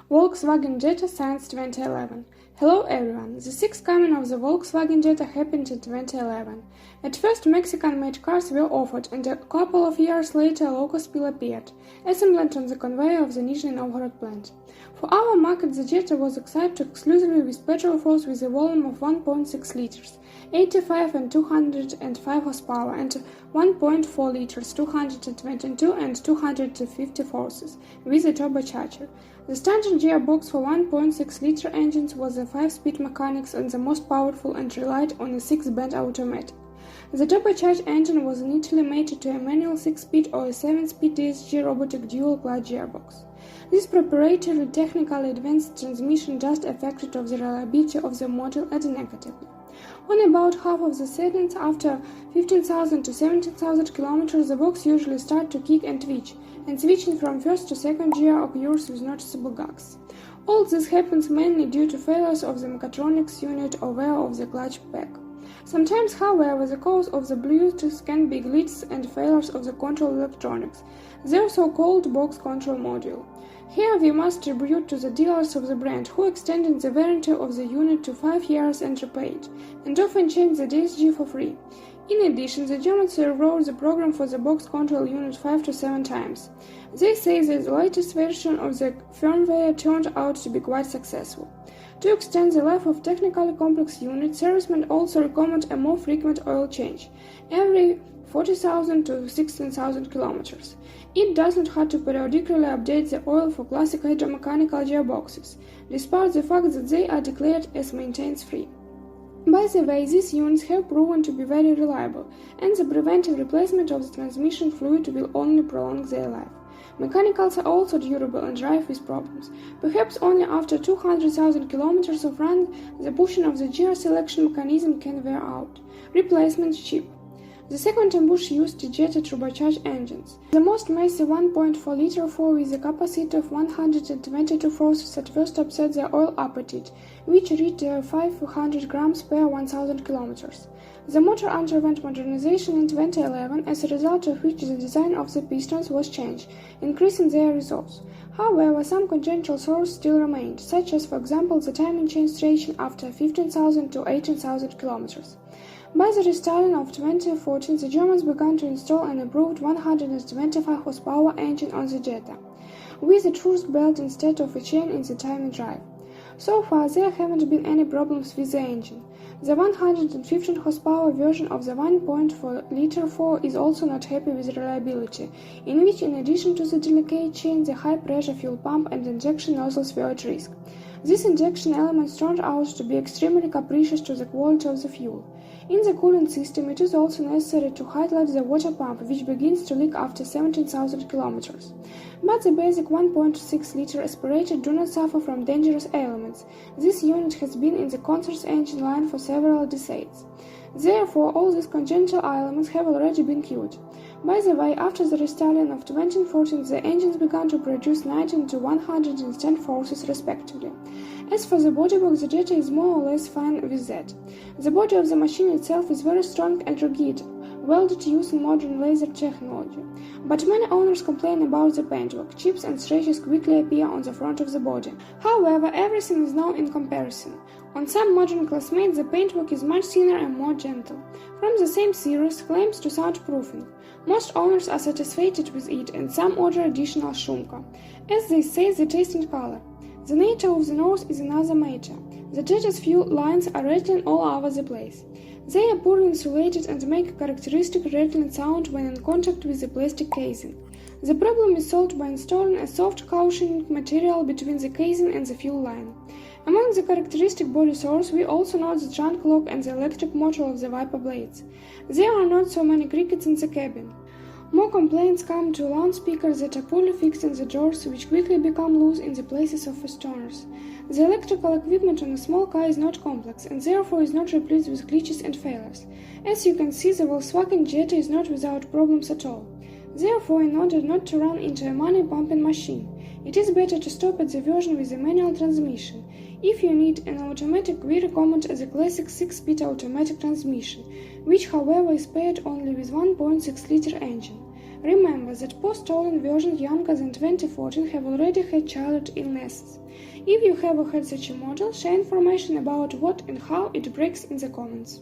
Volkswagen Jetta since 2011. Hello everyone, the sixth coming of the Volkswagen Jetta happened in 2011. At first Mexican-made cars were offered, and a couple of years later a local spill appeared, assembled on the conveyor of the Nizhny Novgorod plant. For our market the Jetta was equipped exclusively with petrol force with a volume of 1.6 liters, 85 and 205 horsepower, and 1.4 liters, 222 and 250 horses, with a turbocharger. The standard gearbox for 1.6-liter engines was a 5-speed mechanics and the most powerful and relied on a 6-band automatic. The turbocharged engine was initially mated to a manual 6-speed or a 7-speed DSG robotic dual-clutch gearbox. This proprietary technically advanced transmission just affected of the reliability of the model negatively. On about half of the seconds after 15,000 to 17,000 kilometers, the box usually starts to kick and twitch, and switching from first to second gear occurs with noticeable gags. All this happens mainly due to failures of the mechatronics unit or wear of the clutch pack. Sometimes, however, the cause of the Bluetooth can be glitches and failures of the control electronics, their so-called box control module. Here we must tribute to the dealers of the brand, who extended the warranty of the unit to 5 years and repaid, and often changed the DSG for free. In addition, the Germans rewrote the program for the box control unit 5 to 7 times. They say that the latest version of the firmware turned out to be quite successful. To extend the life of technically complex units, servicemen also recommend a more frequent oil change, every 40,000 to 16,000 kilometers. It does not have to periodically update the oil for classic hydromechanical gearboxes, despite the fact that they are declared as maintenance-free. By the way, these units have proven to be very reliable, and the preventive replacement of the transmission fluid will only prolong their life. Mechanicals are also durable and rife with problems. Perhaps only after 200,000 kilometers of run, the bushing of the gear selection mechanism can wear out. Replacement cheap. The second ambush used the Jetta turbocharged engines. The most massive 1.4-liter 4 with a capacity of 122 horses at first upset the oil appetite, which reached 500 grams per 1,000 kilometers. The motor underwent modernization in 2011, as a result of which the design of the pistons was changed, increasing their resolve. However, some congenital sources still remained, such as, for example, the timing chain stretching after 15,000 to 18,000 kilometers. By the restyling of 2014, the Germans began to install an improved 125 horsepower engine on the Jetta, with a truss belt instead of a chain in the timing drive. So far, there haven't been any problems with the engine. The 115 horsepower version of the 1.4-liter 4 is also not happy with reliability, in which, in addition to the delicate chain, the high-pressure fuel pump and injection nozzles were at risk. These injection elements turned out to be extremely capricious to the quality of the fuel. In the cooling system, it is also necessary to highlight the water pump, which begins to leak after 17,000 kilometers. But the basic 1.6-liter aspirator do not suffer from dangerous elements. This unit has been in the concern's engine line for several decades. Therefore, all these congenital elements have already been cured. By the way, after the restyling of 2014, the engines began to produce 19 to 110 forces respectively. As for the bodywork, the Jetta is more or less fine with that. The body of the machine itself is very strong and rugged, welded using modern laser technology. But many owners complain about the paintwork. Chips and scratches quickly appear on the front of the body. However, everything is now in comparison. On some modern classmates, the paintwork is much thinner and more gentle. From the same series, claims to soundproofing. Most owners are satisfied with it, and some order additional shumka. As they say, the taste and color. The nature of the nose is another matter. The Jetta's fuel lines are rattling all over the place. They are poorly insulated and make a characteristic rattling sound when in contact with the plastic casing. The problem is solved by installing a soft cushioning material between the casing and the fuel line. Among the characteristic body source, we also note the trunk lock and the electric motor of the wiper blades. There are not so many crickets in the cabin. More complaints come to loudspeakers that are poorly fixed in the drawers, which quickly become loose in the places of fasteners. The electrical equipment on a small car is not complex, and therefore is not replete with glitches and failures. As you can see, the Volkswagen Jetta is not without problems at all. Therefore, in order not to run into a money-pumping machine, it is better to stop at the version with a manual transmission. If you need an automatic, we recommend the classic 6-speed automatic transmission, which however is paired only with 1.6-liter engine. Remember that post-stolen versions younger than 2014 have already had childhood illnesses. If you have had such a model, share information about what and how it breaks in the comments.